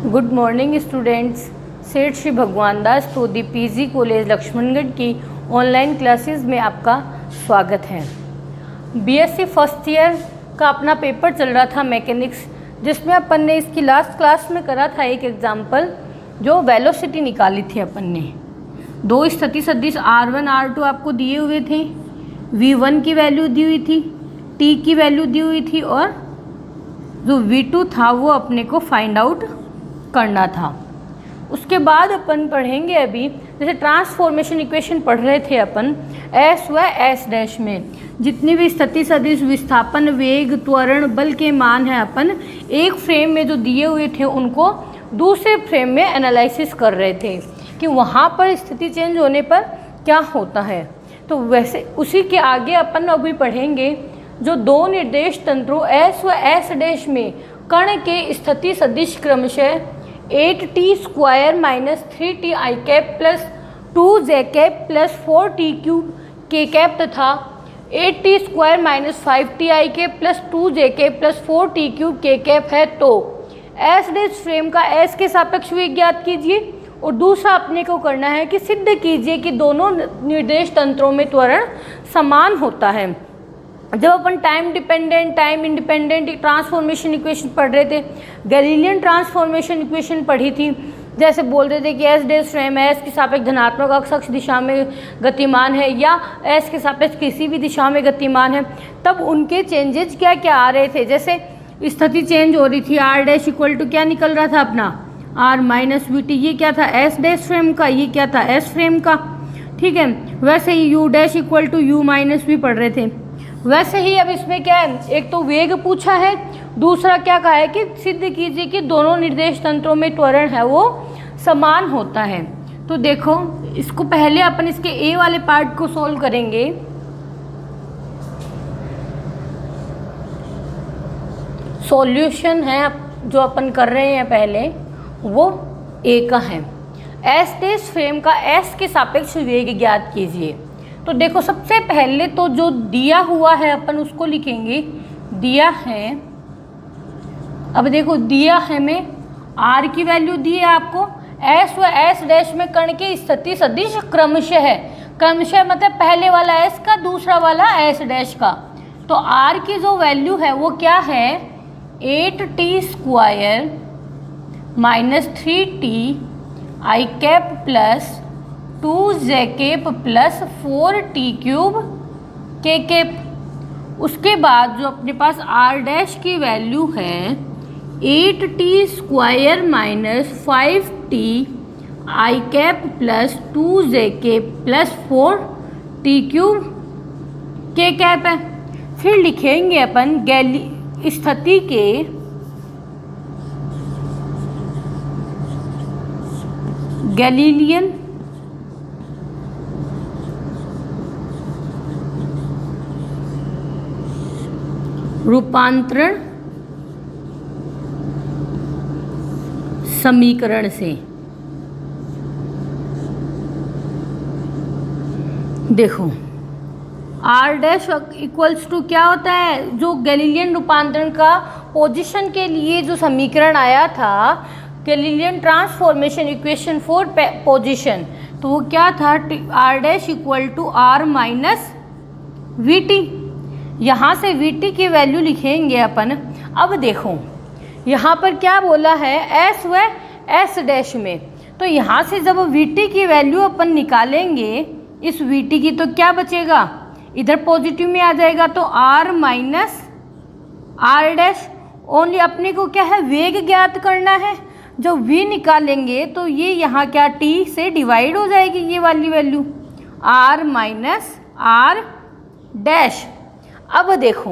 Good morning students. सेठ श्री भगवान दास तोदी PG college Laxmangarh की ऑनलाइन क्लासेस में आपका स्वागत है। बीएससी फर्स्ट ईयर का अपना पेपर चल रहा था मैकेनिक्स, जिसमें अपन ने इसकी लास्ट क्लास में करा था एक एग्जाम्पल, जो वेलोसिटी निकाली थी अपन ने। दो स्थिति सदिश R1 R2 आपको दिए हुए थे, V1 की वैल्यू दी हुई थी, T की वैल्यू दी हुई थी और जो V2 था वो अपने को फाइंड आउट करना था। उसके बाद अपन पढ़ेंगे अभी, जैसे ट्रांसफॉर्मेशन इक्वेशन पढ़ रहे थे अपन S व S डैश में, जितनी भी स्थिति सदिश विस्थापन वेग त्वरण बल के मान हैं अपन एक फ्रेम में जो दिए हुए थे उनको दूसरे फ्रेम में एनालिसिस कर रहे थे कि वहाँ पर स्थिति चेंज होने पर क्या होता है। तो वैसे उसी के आगे अपन अभी पढ़ेंगे जो दो निर्देश तंत्रों S व S डैश में कण के स्थिति सदिश क्रमशः 8t square minus 3t i cap plus 2j cap plus 4t cube k cap तथा 8t square minus 5t i cap plus 2j cap plus 4t cube k cap है, तो S डैश फ्रेम का S के सापेक्ष वेग ज्ञात कीजिए और दूसरा अपने को करना है कि सिद्ध कीजिए कि दोनों निर्देश तंत्रों में त्वरण समान होता है। जब अपन time dependent time independent transformation equation पढ़ रहे थे, गैलीलियन ट्रांसफॉर्मेशन इक्वेशन पढ़ी थी, जैसे बोल रहे थे कि S डैश फ्रेम S के सापेक्ष धनात्मक अक्ष दिशा में गतिमान है या S के सापेक्ष किसी भी दिशा में गतिमान है, तब उनके चेंजेज क्या क्या आ रहे थे। जैसे स्थिति चेंज हो रही थी, R डैश इक्वल टू क्या निकल रहा था अपना R माइनस VT, ये क्या था S डैश फ्रेम का, ये क्या था S फ्रेम का, ठीक है। वैसे ही U dash equal to U minus भी पढ़ रहे थे। वैसे ही अब इसमें क्या है, एक तो वेग पूछा है, दूसरा क्या कहा है कि सिद्ध कीजिए कि दोनों निर्देश तंत्रों में त्वरण है वो समान होता है। तो देखो इसको पहले अपन इसके ए वाले पार्ट को सॉल्व करेंगे। सॉल्यूशन है जो अपन कर रहे हैं पहले वो ए का है। S डैश फ्रेम का S के सापेक्ष वेग ज्ञात कीजिए। तो देखो सबसे पहले तो जो दिया हुआ है अपन उसको लिखेंगे, दिया है। अब देखो दिया है में R की वैल्यू दी है आपको, S व S डैश में कण के स्थिति सदिश क्रमशः है, क्रमशः मतलब पहले वाला S का दूसरा वाला S डैश का। तो R की जो वैल्यू है वो क्या है 8t square minus 3t i cap plus 2j cap plus 4t cube k cap. उसके बाद जो अपने पास R डैश की वैल्यू है 8t square minus 5t i cap plus 2j cap plus 4t cube k cap है। फिर लिखेंगे अपन स्थिति के गैलीलियन रूपांतरण समीकरण से। देखो R डैश इक्वल्स टू क्या होता है, जो गैलीलियन रूपांतरण का पोजीशन के लिए जो समीकरण आया था, Galilean transformation equation for position, तो वो क्या था R dash equal to R minus VT। यहाँ से VT की वैल्यू लिखेंगे अपन। अब देखो यहाँ पर क्या बोला है S व S डैश में, तो यहाँ से जब VT की वैल्यू अपन निकालेंगे इस VT की, तो क्या बचेगा, इधर पॉजिटिव में आ जाएगा, तो R minus R dash. Only अपने को क्या है वेग ज्ञात करना है, जो V निकालेंगे तो ये यहाँ क्या T से डिवाइड हो जाएगी ये वाली value R minus R dash. अब देखो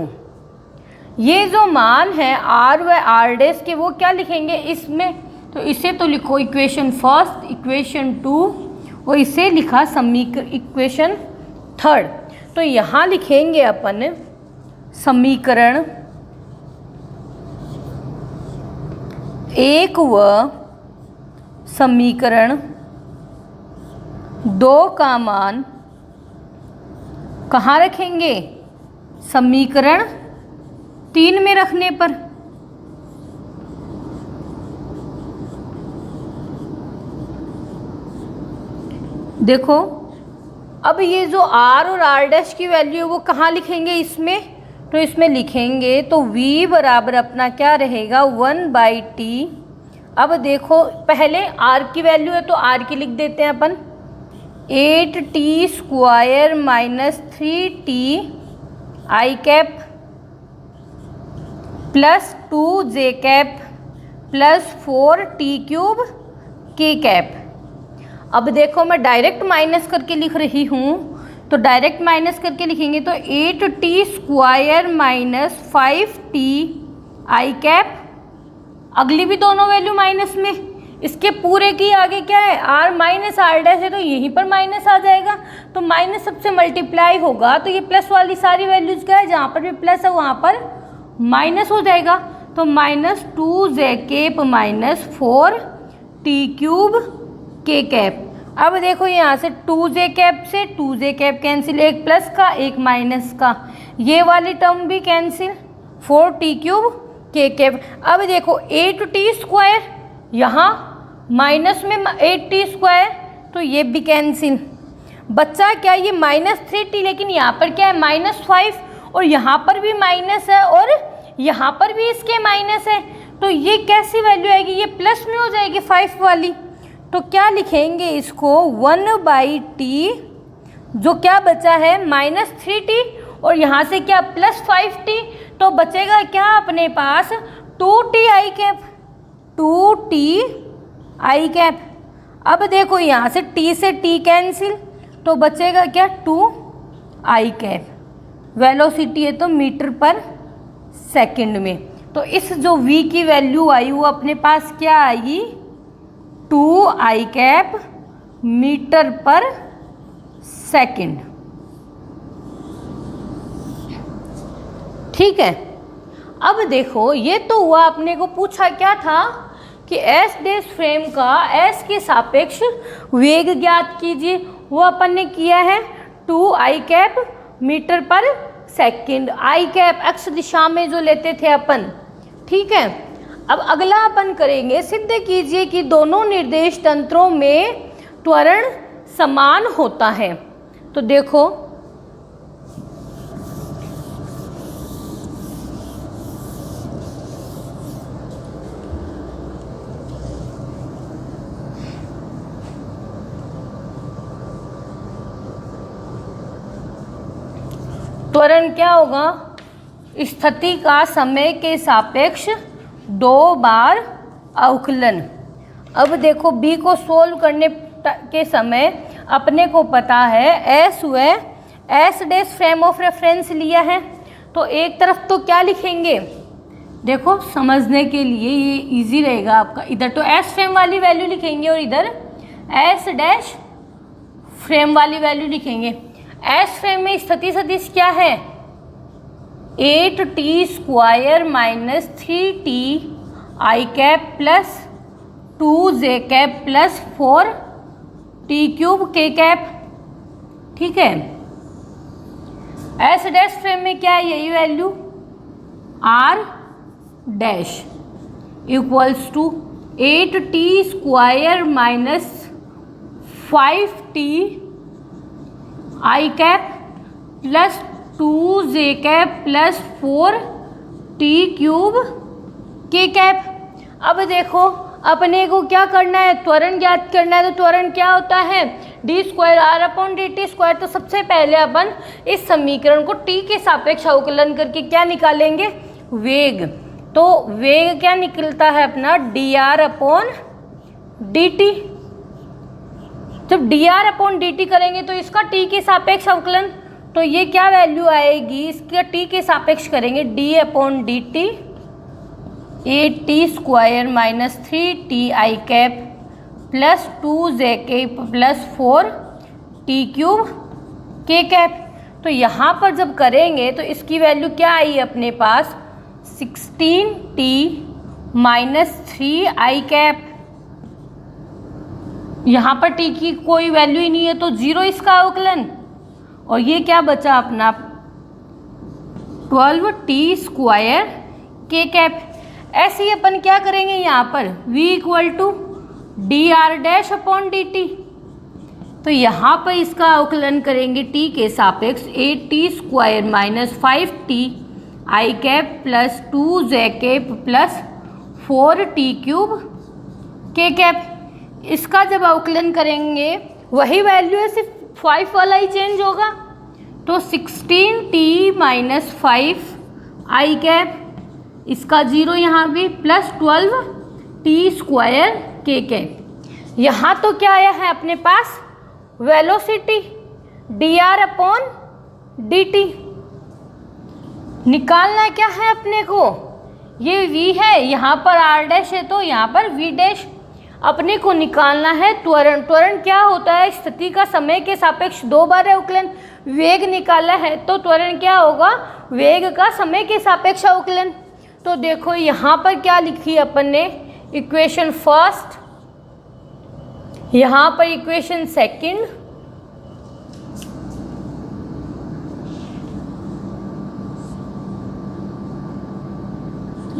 ये जो मान है R व R डैश के वो क्या लिखेंगे इसमें, तो इसे तो लिखो इक्वेशन फर्स्ट, इक्वेशन 2 और इसे लिखा इक्वेशन थर्ड। तो यहाँ लिखेंगे अपन समीकरण 1 व समीकरण 2 का मान कहाँ रखेंगे, समीकरण 3 में रखने पर। देखो अब ये जो r और r डैश की वैल्यू है वो कहाँ लिखेंगे इसमें, तो इसमें लिखेंगे तो v बराबर अपना क्या रहेगा 1/t। अब देखो पहले r की वैल्यू है तो r की लिख देते हैं अपन, 8t square minus 3t i cap plus 2j cap plus 4t cube k cap. अब देखो मैं डायरेक्ट माइनस करके लिख रही हूँ, तो डायरेक्ट माइनस करके लिखेंगे तो 8t square minus 5t i cap, अगली भी दोनों वैल्यू माइनस में, इसके पूरे की आगे क्या है r माइनस r डैश है तो यहीं पर माइनस आ जाएगा, तो माइनस सबसे मल्टीप्लाई होगा तो ये प्लस वाली सारी वैल्यूज क्या है, जहाँ पर भी प्लस है वहाँ पर माइनस हो जाएगा, तो minus 2j cap minus 4t cube k cap. अब देखो यहाँ से 2j कैप से 2j कैप कैंसिल, एक प्लस का एक माइनस का, ये वाली टर्म भी cancel, 4t cube k cap. अब देखो 8t स्क्वायर, यहाँ माइनस में 8t स्क्वायर तो ये भी कैंसिल, बच्चा क्या ये माइनस 3t, लेकिन यहाँ पर क्या है माइनस 5 और यहाँ पर भी माइनस है और यहाँ पर भी इसके माइनस है, तो ये कैसी वैल्यू आएगी, ये प्लस में हो जाएगी 5 वाली, तो क्या लिखेंगे इसको 1/t, जो क्या बचा है माइनस 3t और यहाँ से क्या प्लस 5t, तो बचेगा क्या अपने पास 2t आई कैप, 2t आई कैप। अब देखो यहाँ से t से t कैंसिल तो बचेगा क्या 2 आई कैप, वेलोसिटी है तो मीटर पर सेकंड में, तो इस जो v की वैल्यू आई वो अपने पास क्या आएगी 2 आई कैप मीटर पर सेकंड। ठीक है, अब देखो ये तो हुआ, अपने को पूछा क्या था कि एस डैश फ्रेम का एस के सापेक्ष वेग ज्ञात कीजिए, वो अपन ने किया है 2 आई कैप मीटर पर सेकंड, आई कैप एक्स दिशा में जो लेते थे अपन। ठीक है, अब अगला अपन करेंगे सिद्ध कीजिए कि दोनों निर्देश तंत्रों में त्वरण समान होता है। तो देखो त्वरण क्या होगा, स्थिति का समय के सापेक्ष 2 बार अवकलन। अब देखो b को सोल्व करने के समय अपने को पता है s व s dash frame of reference लिया है, तो एक तरफ तो क्या लिखेंगे, देखो समझने के लिए ये इजी रहेगा आपका, इधर तो s फ्रेम वाली वैल्यू लिखेंगे और इधर s डैश फ्रेम वाली वैल्यू लिखेंगे। s फ्रेम में स्थिति सदिश क्या है 8t square minus 3t i cap plus 2j cap plus 4t cube k cap. ठीक है, एस डैश फ्रेम में क्या है यही value r dash equals to 8t square minus 5t i cap plus 2j cap plus 4t cube k cap. अब देखो अपने को क्या करना है, त्वरण ज्ञात करना है, तो त्वरण क्या होता है d square r upon dt square. तो सबसे पहले अपन इस समीकरण को t के सापेक्ष अवकलन करके क्या निकालेंगे वेग, तो वेग क्या निकलता है अपना dr अपॉन dt। जब dr अपॉन dt करेंगे तो इसका t के सापेक्ष अवकलन, तो ये क्या वैल्यू आएगी इसका t के सापेक्ष करेंगे d upon dt 8t square minus 3t i cap plus 2j cap plus 4t cube k cap. तो यहाँ पर जब करेंगे तो इसकी वैल्यू क्या आई अपने पास 16t माइनस 3 आई कैप, यहाँ पर t की कोई वैल्यू ही नहीं है तो 0 इसका अवकलन, और ये क्या बचा अपना 12t स्क्वायर k कैप। ऐसे ही अपन क्या करेंगे यहाँ पर v equal to D R dash upon D T. तो यहाँ पर इसका अवकलन करेंगे t के सापेक्ष 8t² minus 5t i cap plus 2j cap plus 4t³ k cap. इसका जब अवकलन करेंगे वही वैल्यू है, सिर्फ 5 वाला ही चेंज होगा। तो 16t माइनस 5 आई कैप, इसका 0 यहाँ भी, प्लस 12t² के कैप। यहाँ तो क्या आया है अपने पास, वेलोसिटी dr/dt। निकालना क्या है अपने को, ये v है, यहाँ पर r' है तो यहाँ पर v'। अपने को निकालना है त्वरण। त्वरण क्या होता है, स्थिति का समय के सापेक्ष 2 बार अवकलन। वेग निकाला है तो त्वरण क्या होगा, वेग का समय के सापेक्ष अवकलन। तो देखो यहाँ पर क्या लिखी अपन ने, इक्वेशन फर्स्ट, यहाँ पर इक्वेशन सेकंड,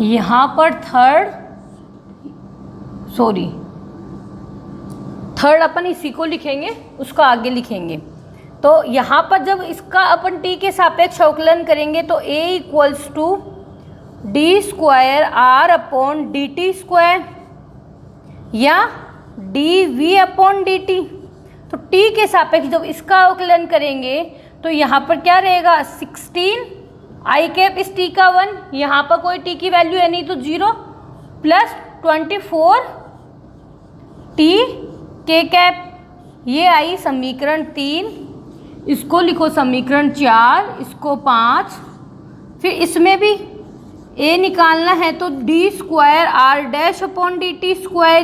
यहाँ पर थर्ड अपन इसी को लिखेंगे, उसका आगे लिखेंगे। तो यहाँ पर जब इसका अपन t के सापेक्ष अवकलन करेंगे तो a इक्वल्स टू d²r/dt² या dv/dt। तो t के सापेक्ष जब इसका अवकलन करेंगे तो यहाँ पर क्या रहेगा, 16 आई कैप इस t का 1, यहाँ पर कोई t की वैल्यू है नहीं तो 0, प्लस 24 t के कैप। ये आई समीकरण 3, इसको लिखो समीकरण 4, इसको 5। फिर इसमें भी a निकालना है तो d²r'/dt²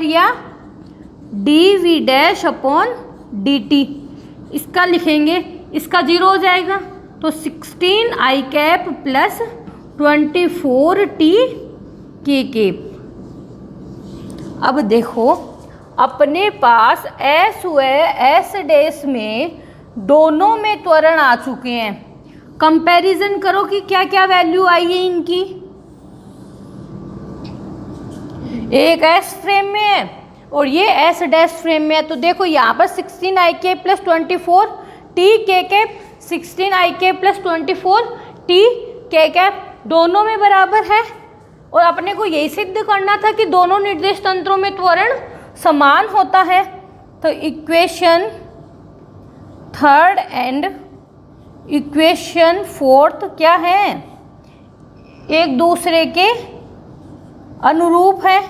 या dv'/dt। इसका लिखेंगे, इसका 0 हो जाएगा तो 16 आई कैप प्लस 24 t के कैप। अब देखो अपने पास s व s' में दोनों में त्वरण आ चुके हैं। कंपैरिजन करो कि क्या क्या वैल्यू आई है इनकी। एक s फ्रेम में है और ये s' फ्रेम में है। तो देखो यहाँ पर 16 आई के प्लस 24 t के कैप, 16 आई के प्लस 24 t के कैप दोनों में बराबर है। और अपने को यही सिद्ध करना था कि दोनों निर्देश तंत्रों में त्वरण समान होता है। तो equation third and equation fourth क्या है, एक दूसरे के अनुरूप है।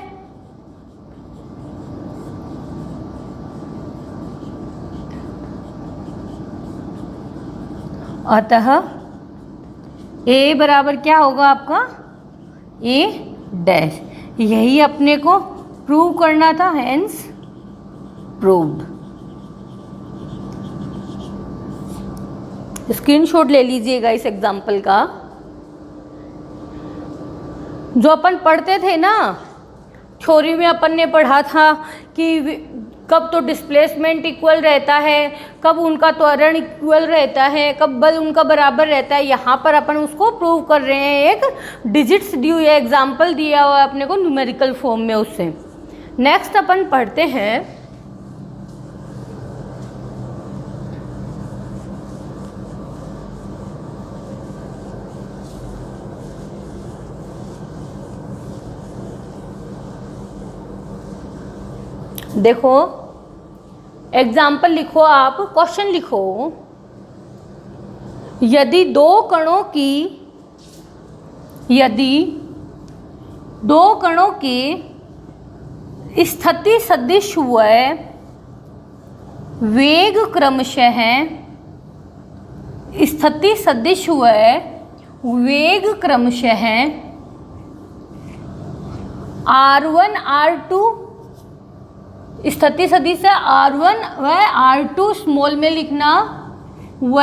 अतः a बराबर क्या होगा आपका, a'। यही अपने को प्रूव करना था, हेंस प्रूव्ड। स्क्रीनशॉट ले लीजिएगा इस एग्जाम्पल का। जो अपन पढ़ते थे ना, थ्योरी में अपन ने पढ़ा था कि कब तो डिस्प्लेसमेंट इक्वल रहता है, कब उनका त्वरण इक्वल रहता है, कब बल उनका बराबर रहता है। यहाँ पर अपन उसको प्रूव कर रहे हैं, एक डिजिट्स दी हुई है, एग्जाम्पल दिया हुआ है अपने को न्यूमेरिकल फॉर्म में उससे। नेक्स्ट अपन पढ़ते हैं देखो एग्जाम्पल लिखो, आप क्वेश्चन लिखो। यदि दो कणों की स्थिति सदिश व वेग क्रमशः r1 r2 स्थिति सदिश है r1 व r2 स्मॉल में लिखना, व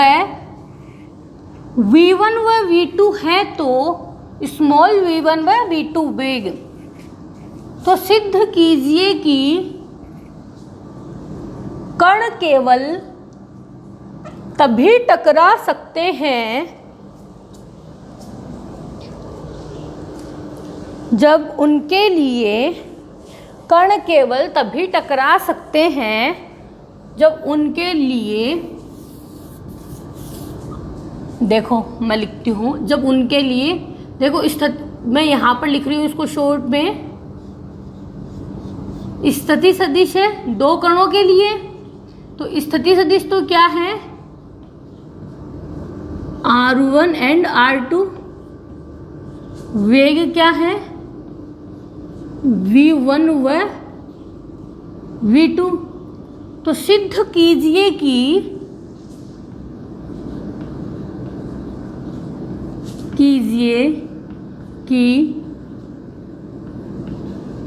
v1 व v2 है तो स्मॉल v1 व v2 वेग। तो सिद्ध कीजिए कि कण केवल तभी टकरा सकते हैं जब जब उनके लिए, देखो मैं लिखती हूँ, जब उनके लिए, देखो मैं यहाँ पर लिख रही हूँ इसको शॉर्ट में, स्थिति सदिश है दो कणों के लिए। तो स्थिति सदिश तो क्या है, R1 एंड R2। वेग क्या है, V1 व V2। तो सिद्ध कीजिए कि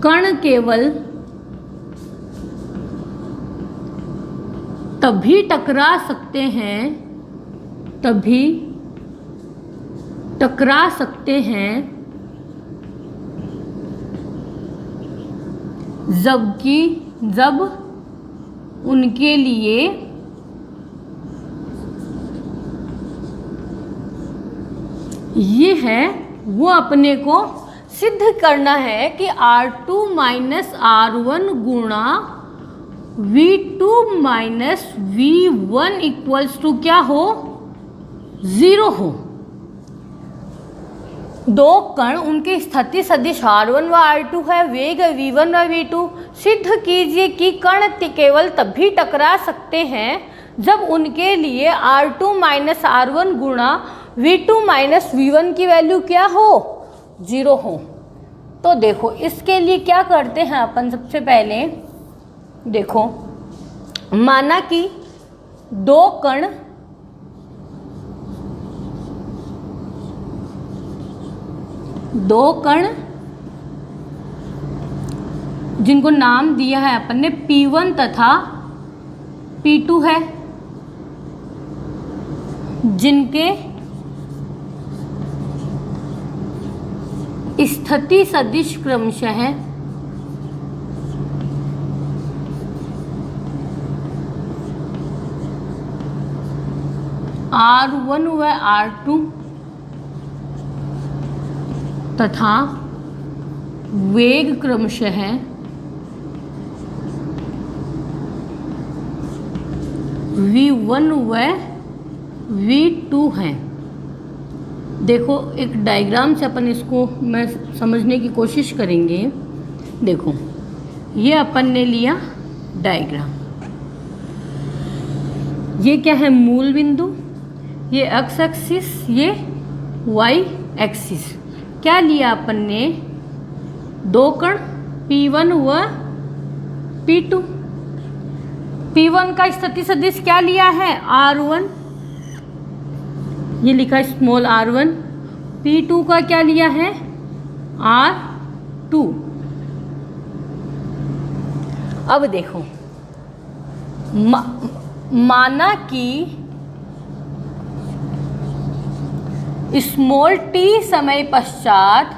कण केवल तभी टकरा सकते हैं जब उनके लिए ये है, वो अपने को सिद्ध करना है कि R2 माइनस R1 गुणा V2 minus V1 equals to क्या हो, 0 हो। दो कण उनके स्थिति सदिश R1 व R2 है, वेग V1 व V2। सिद्ध कीजिए कि कण केवल तभी टकरा सकते हैं जब उनके लिए R2 माइनस R1 गुणा V2 माइनस V1 की वैल्यू क्या हो, 0 हो। तो देखो इसके लिए क्या करते हैं अपन, सबसे पहले देखो, माना कि दो कण जिनको नाम दिया है अपन ने P1 तथा P2 है, जिनके स्थिति सदिश क्रमशः R1 व R2 तथा वेग क्रमशः V1 व V2 हैं। देखो एक डायग्राम से अपन इसको मैं समझने की कोशिश करेंगे। देखो ये अपन ने लिया डायग्राम, ये क्या है, मूल बिंदु, ये एक्स एक्सिस, ये वाई एक्सिस। क्या लिया अपन ने, दो कण P1 व P2। P1 का स्थिति सदिश क्या लिया है, R1, ये लिखा है स्मॉल r1। P2 का क्या लिया है, R2। अब देखो माना कि स्मॉल t समय पश्चात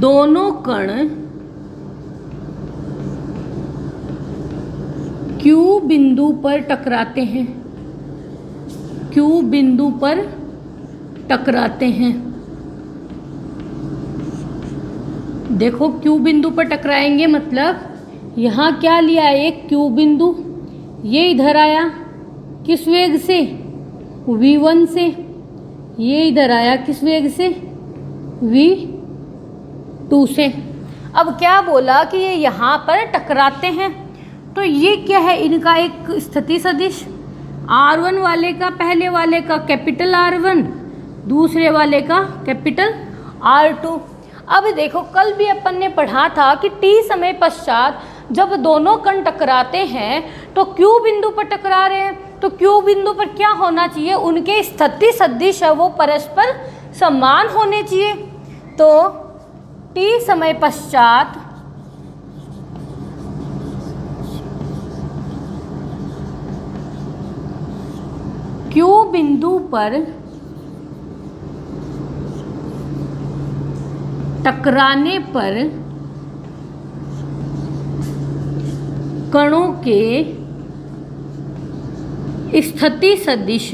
दोनों कण Q बिंदु पर टकराते हैं, Q बिंदु पर टकराते हैं। देखो Q बिंदु पर टकराएंगे मतलब यहाँ क्या लिया है, एक Q बिंदु, ये इधर आया किस वेग से, V1 से, ये इधर आया किस वेग से, V2 से। अब क्या बोला कि ये यहाँ पर टकराते हैं, तो ये क्या है, इनका एक स्थिति सदिश, R1 वाले का, पहले वाले का कैपिटल R1, दूसरे वाले का कैपिटल R2। अब देखो कल भी अपन ने पढ़ा था कि t समय पश्चात जब दोनों कण टकराते हैं तो Q बिंदु पर टकरा रहे हैं, तो Q बिंदु पर क्या होना चाहिए, उनके स्थिति सदिश है वो परस्पर समान होने चाहिए। तो t समय पश्चात Q बिंदु पर टकराने पर कणों के स्थिति सदिश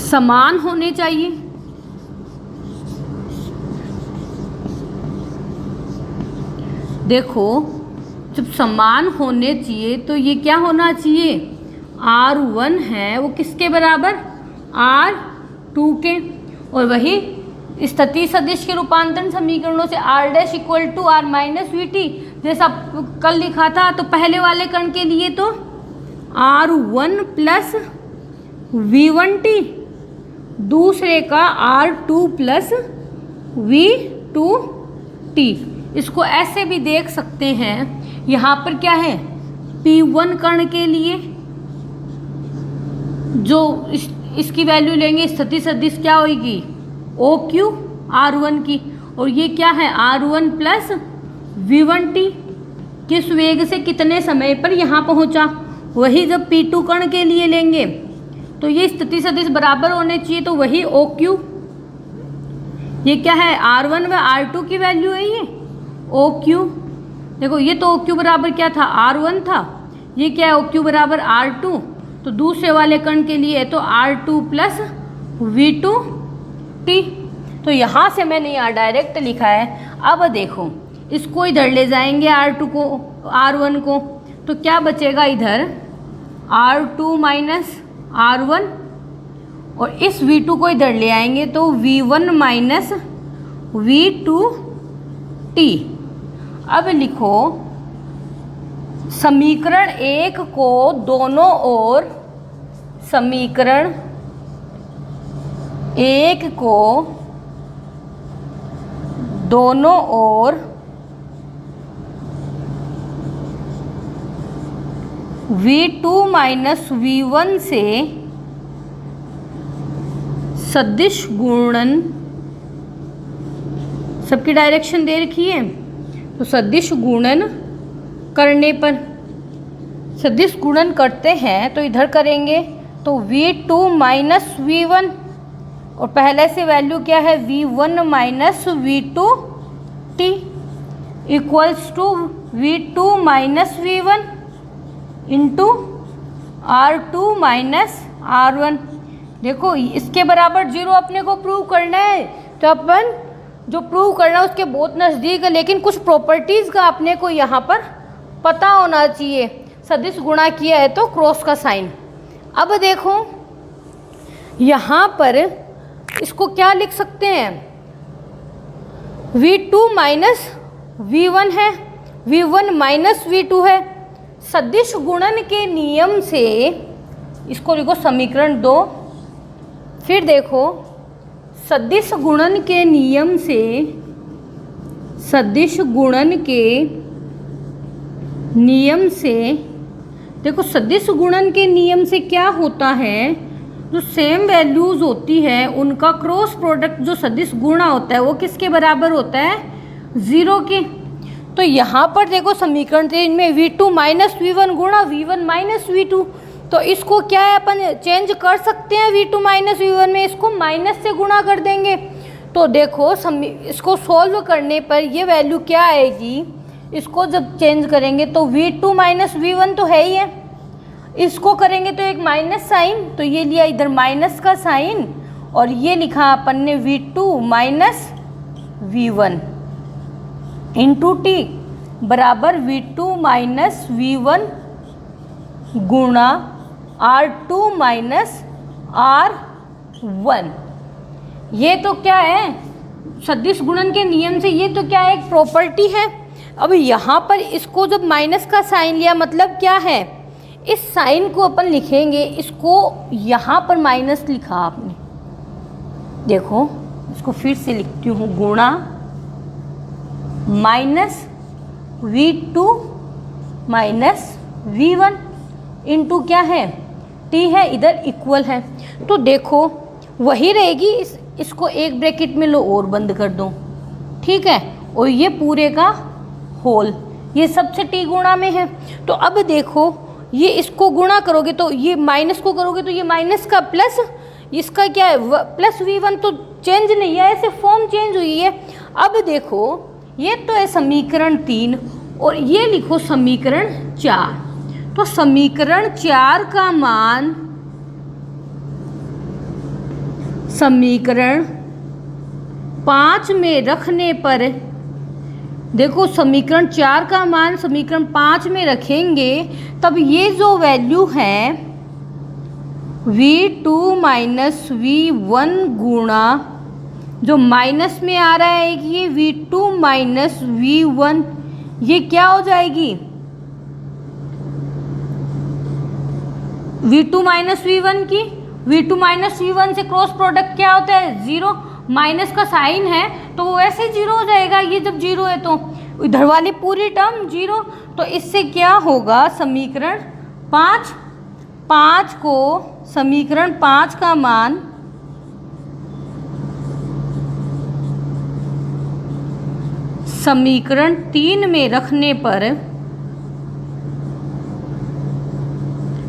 समान होने चाहिए। देखो जब समान होने चाहिए तो ये क्या होना चाहिए, R1 है वो किसके बराबर, R2 के। और वही स्थिति सदिश के रूपांतरण समीकरणों से R dash equal to R minus V T, जैसा कल लिखा था। तो पहले वाले कण के लिए तो R1 प्लस V1t, दूसरे का R2 प्लस V2t। इसको ऐसे भी देख सकते हैं, यहाँ पर क्या है, P1 कण के लिए जो इसकी वैल्यू लेंगे स्थिति सदिश क्या होगी, OQ R1 की। और ये क्या है, R1 प्लस V1t, किस वेग से कितने समय पर यहाँ पहुँचा। वही जब P2 कण के लिए लेंगे तो ये स्थिति सदिश बराबर होने चाहिए, तो वही OQ, ये क्या है, R1 व R2 की वैल्यू है ये OQ। देखो ये तो OQ बराबर क्या था, R1 था, ये क्या है OQ बराबर R2। तो दूसरे वाले कण के लिए है तो R2 प्लस V2t। तो यहाँ से मैंने यहाँ डायरेक्ट लिखा है। अब देखो इसको इधर ले जाएंगे R2 को, R1 को, तो क्या बचेगा इधर R2 माइनस R1, और इस V2 को इधर ले आएंगे तो V1 माइनस V2t। अब लिखो समीकरण 1 को दोनों ओर, समीकरण 1 को दोनों ओर V2 माइनस V1 से सदिश गुणन, सबकी डायरेक्शन दे रखी है, तो सदिश गुणन करने पर, सदिश गुणन करते हैं तो इधर करेंगे तो V2 माइनस V1, और पहले से वैल्यू क्या है V1 minus V2t equals to V2 minus V1 into R2 minus R1। देखो इसके बराबर 0 अपने को प्रूव करना है, तो अपन जो प्रूव करना है उसके बहुत नज़दीक है, लेकिन कुछ प्रॉपर्टीज़ का अपने को यहाँ पर पता होना चाहिए। सदिश गुणा किया है तो क्रॉस का साइन। अब देखो यहाँ पर इसको क्या लिख सकते हैं, V2 माइनस V1 है, V1 माइनस V2 है। सदिश गुणन के नियम से इसको लिखो समीकरण 2। फिर देखो सदिश गुणन के नियम से, सदिश गुणन के नियम से, देखो सदिश गुणन के नियम से क्या होता है, जो सेम वैल्यूज़ होती है उनका क्रॉस प्रोडक्ट जो सदिश गुणा होता है वो किसके बराबर होता है, 0 के। तो यहाँ पर देखो समीकरण 3 में V2 माइनस V1 गुणा V1 माइनस V2, तो इसको क्या है अपन चेंज कर सकते हैं V2 माइनस V1 में, इसको माइनस से गुणा कर देंगे। तो देखो इसको सॉल्व करने पर ये वैल्यू क्या आएगी, इसको जब चेंज करेंगे तो V2 माइनस V1 तो है ही है, इसको करेंगे तो एक माइनस साइन, तो ये लिया इधर माइनस का साइन, और ये लिखा अपन ने V2 minus V1 into T बराबर V2 माइनस V1 गुणा R2 माइनस R1। ये तो क्या है, सदिश गुणन के नियम से ये तो क्या है, एक प्रॉपर्टी है। अब यहाँ पर इसको जब माइनस का साइन लिया मतलब क्या है, इस साइन को अपन लिखेंगे, इसको यहाँ पर माइनस लिखा आपने, देखो इसको फिर से लिखती हूँ, गुणा minus V2 minus V1 into क्या है, t है, इधर इक्वल है। तो देखो वही रहेगी, इसको एक ब्रैकेट में लो और बंद कर दो, ठीक है, और ये पूरे का होल, ये सबसे t गुणा में है। तो अब देखो ये इसको गुणा करोगे तो ये माइनस को करोगे तो ये माइनस का प्लस, इसका क्या है प्लस V1, तो चेंज नहीं है, ऐसे फॉर्म चेंज हुई है। अब देखो ये तो है समीकरण 3 और ये लिखो समीकरण 4। तो समीकरण 4 का मान समीकरण 5 में रखने पर देखो समीकरण 4 का मान समीकरण 5 में रखेंगे तब ये जो वैल्यू है V2 माइनस V1 गुणा जो माइनस में आ रहा है कि ये V2 माइनस V1 ये क्या हो जाएगी V2 माइनस V1 की V2 माइनस V1 से क्रॉस प्रोडक्ट क्या होता है 0, माइनस का साइन है तो वो ऐसे 0 हो जाएगा। ये जब 0 है तो इधर वाली पूरी टर्म 0, तो इससे क्या होगा समीकरण 5 को समीकरण 5 का मान समीकरण 3 में रखने पर,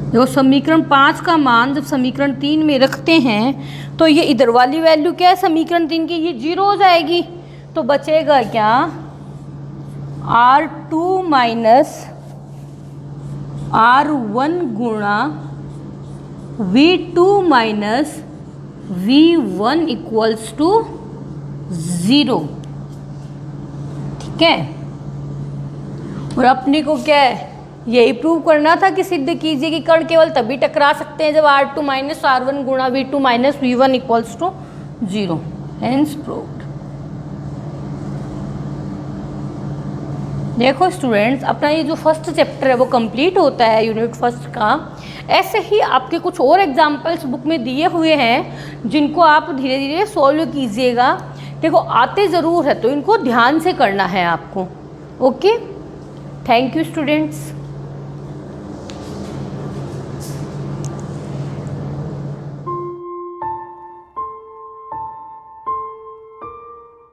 देखो समीकरण 5 का मान जब समीकरण 3 में रखते हैं तो ये इधर वाली वैल्यू क्या है समीकरण 3 की, ये 0 हो जाएगी। तो बचेगा क्या R2 माइनस R1 गुणा V2 minus V1 equals to 0। ठीक है, और अपने को क्या है यही प्रूव करना था कि सिद्ध कीजिए कि कण केवल तभी टकरा सकते हैं जब R2 माइनस R1 गुणा V2 minus V1 equals to 0। Hence proved. देखो स्टूडेंट्स, अपना ये जो फर्स्ट चैप्टर है वो कंप्लीट होता है यूनिट फर्स्ट का। ऐसे ही आपके कुछ और एग्जाम्पल्स बुक में दिए हुए हैं जिनको आप धीरे धीरे सॉल्व कीजिएगा। देखो आते ज़रूर है तो इनको ध्यान से करना है आपको। Okay, thank you students.